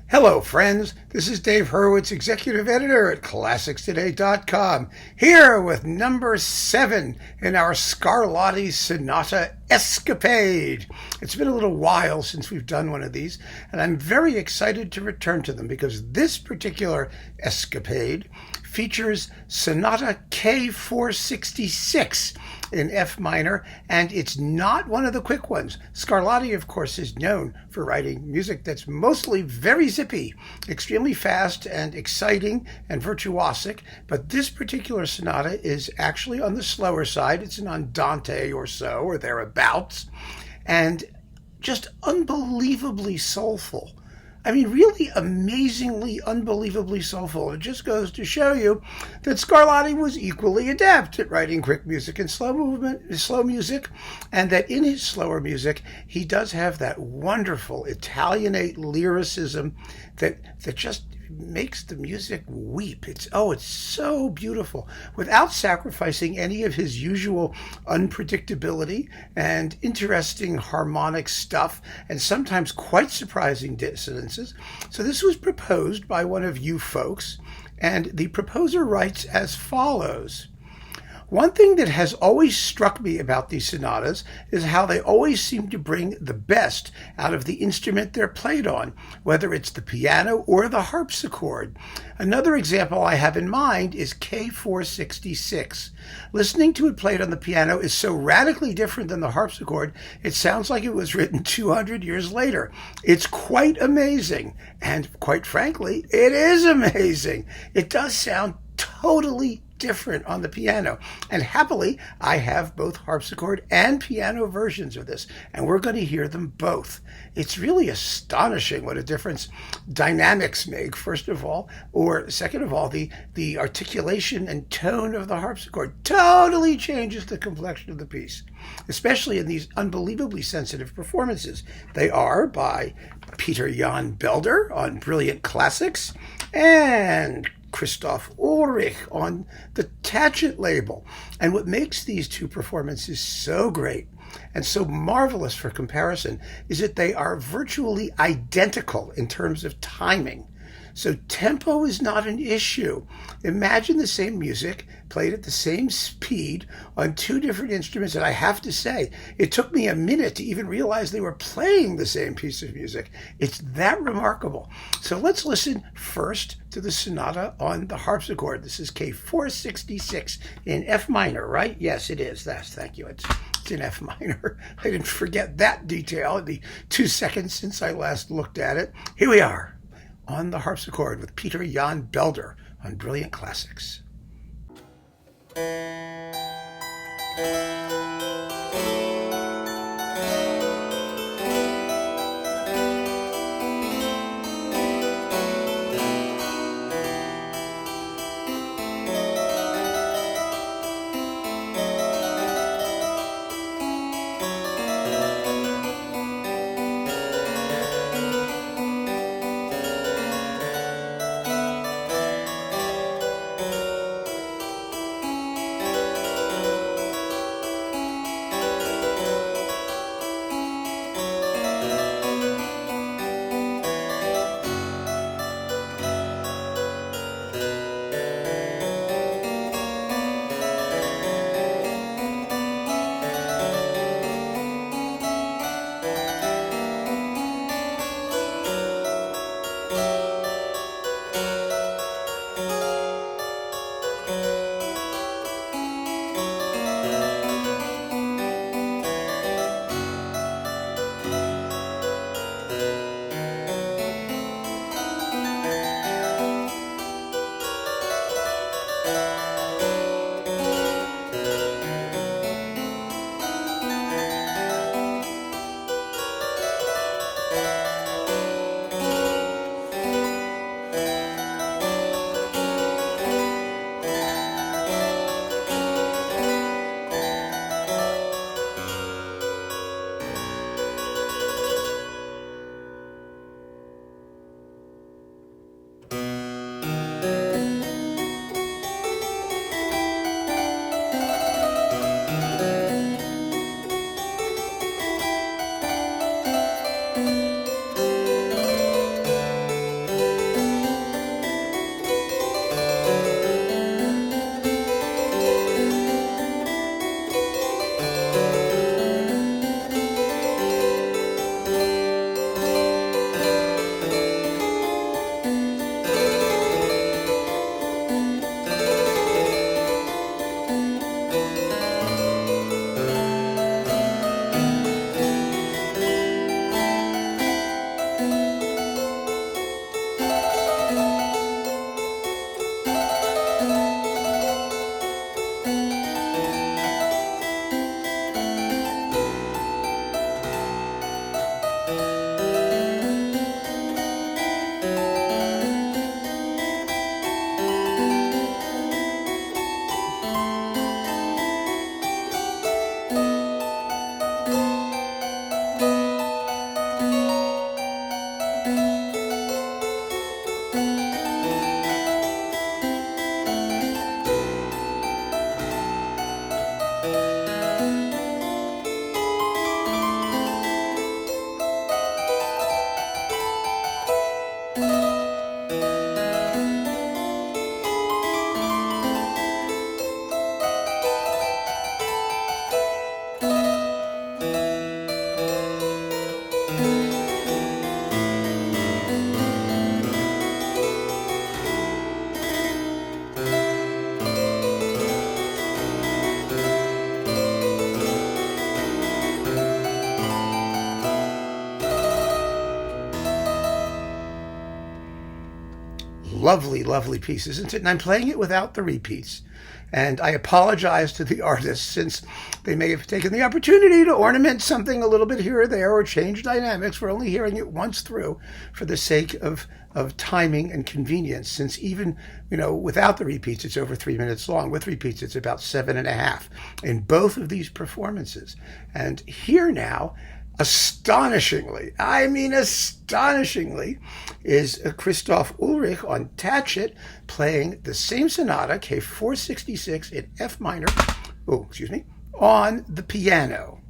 Hello, friends. This is Dave Hurwitz, Executive Editor at ClassicsToday.com, here with number 7 in our Scarlatti Sonata Escapade. It's been a little while since we've done one of these, and I'm very excited to return to them because this particular escapade features Sonata K466 in F minor, and it's not one of the quick ones. Scarlatti, of course, is known for writing music that's mostly very zippy, extremely fast and exciting and virtuosic, but this particular sonata is actually on the slower side. It's an andante or so, or thereabouts, and just unbelievably soulful. I mean, really amazingly, unbelievably soulful. It just goes to show you that Scarlatti was equally adept at writing quick music and slow music, and that in his slower music, he does have that wonderful Italianate lyricism that just makes the music weep. It's so beautiful without sacrificing any of his usual unpredictability and interesting harmonic stuff and sometimes quite surprising dissonances. So this was proposed by one of you folks, and the proposer writes as follows. One thing that has always struck me about these sonatas is how they always seem to bring the best out of the instrument they're played on, whether it's the piano or the harpsichord. Another example I have in mind is K466. Listening to it played on the piano is so radically different than the harpsichord, it sounds like it was written 200 years later. It's quite amazing, and quite frankly, it is amazing. It does sound totally different on the piano, and happily I have both harpsichord and piano versions of this, and we're going to hear them both. It's really astonishing what a difference dynamics make, first of all, or second of all, the articulation and tone of the harpsichord totally changes the complexion of the piece, especially in these unbelievably sensitive performances. They are by Peter Jan Belder on Brilliant Classics and Christoph Ulrich on the Tacet label. And what makes these two performances so great and so marvelous for comparison is that they are virtually identical in terms of timing. So tempo is not an issue. Imagine the same music played at the same speed on two different instruments, and I have to say, it took me a minute to even realize they were playing the same piece of music. It's that remarkable. So let's listen first to the sonata on the harpsichord. This is K466 in F minor, right? Yes, it is. Thank you. It's in F minor. I didn't forget that detail in the 2 seconds since I last looked at it. Here we are on the harpsichord with Peter Jan Belder on Brilliant Classics. lovely, lovely piece, isn't it? And I'm playing it without the repeats. And I apologize to the artists, since they may have taken the opportunity to ornament something a little bit here or there or change dynamics. We're only hearing it once through for the sake of timing and convenience, since even, without the repeats, it's over 3 minutes long. With repeats, it's about 7.5 in both of these performances. And here now, astonishingly, is Christoph Ulrich on Tacet playing the same sonata, K466 in F minor, on the piano.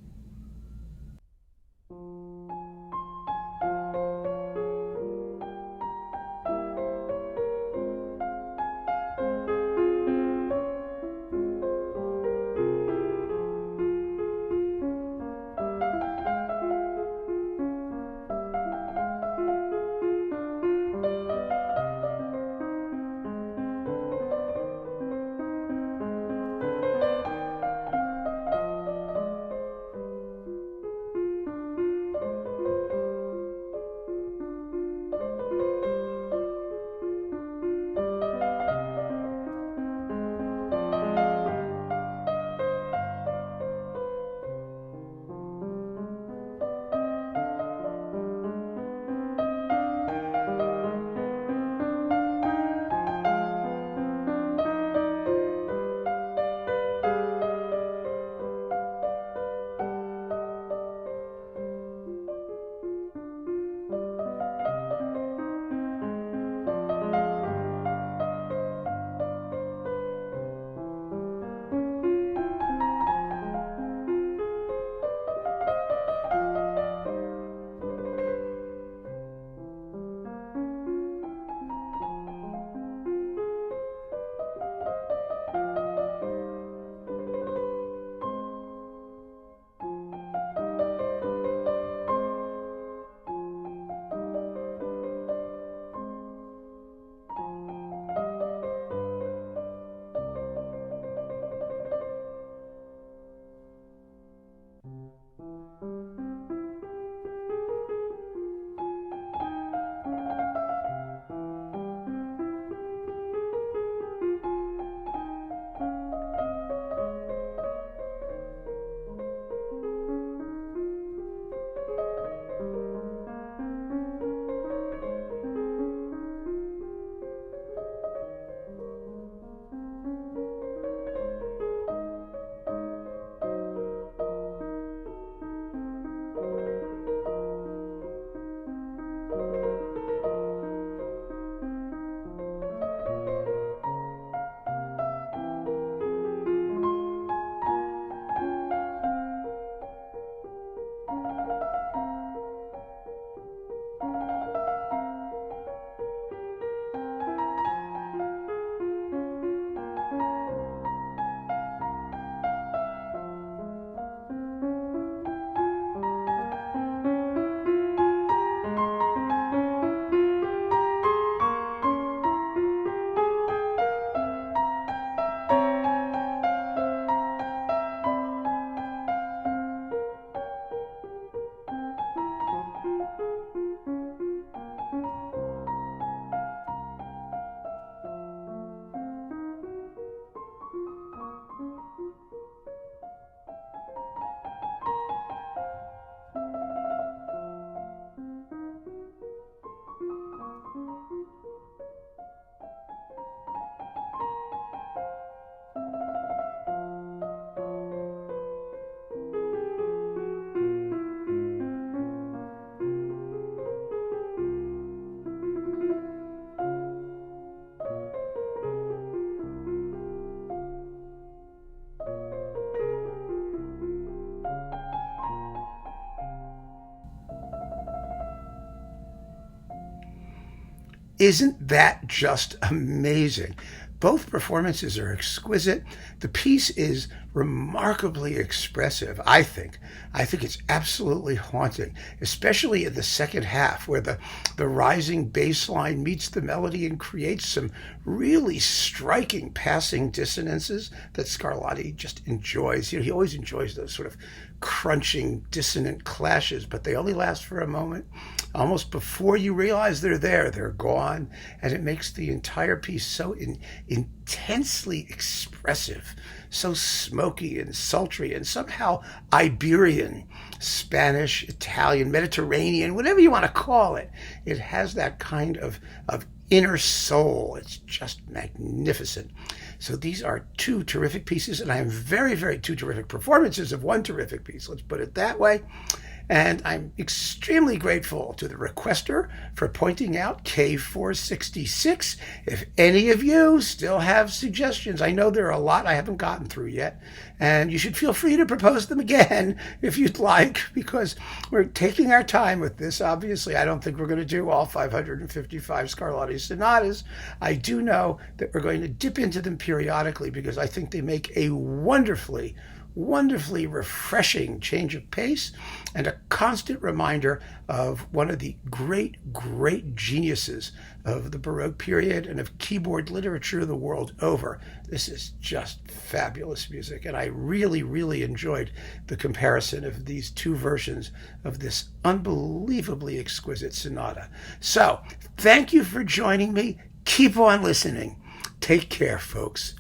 Isn't that just amazing? Both performances are exquisite. The piece is remarkably expressive, I think. I think it's absolutely haunting, especially in the second half where the rising bass line meets the melody and creates some really striking passing dissonances that Scarlatti just enjoys. He always enjoys those sort of crunching dissonant clashes, but they only last for a moment. Almost before you realize they're there, they're gone, and it makes the entire piece so intensely expressive, so smoky and sultry and somehow Iberian, Spanish, Italian, Mediterranean, whatever you want to call it. It has that kind of inner soul. It's just magnificent. So these are two terrific pieces, and I am very two terrific performances of one terrific piece. Let's put it that way. And I'm extremely grateful to the requester for pointing out K466. If any of you still have suggestions, I know there are a lot I haven't gotten through yet, and you should feel free to propose them again if you'd like, because we're taking our time with this. Obviously, I don't think we're going to do all 555 Scarlatti sonatas. I do know that we're going to dip into them periodically because I think they make a wonderfully refreshing change of pace and a constant reminder of one of the great geniuses of the Baroque period and of keyboard literature the world over. This is just fabulous music, and I really enjoyed the comparison of these two versions of this unbelievably exquisite sonata. So, thank you for joining me. Keep on listening. Take care, folks.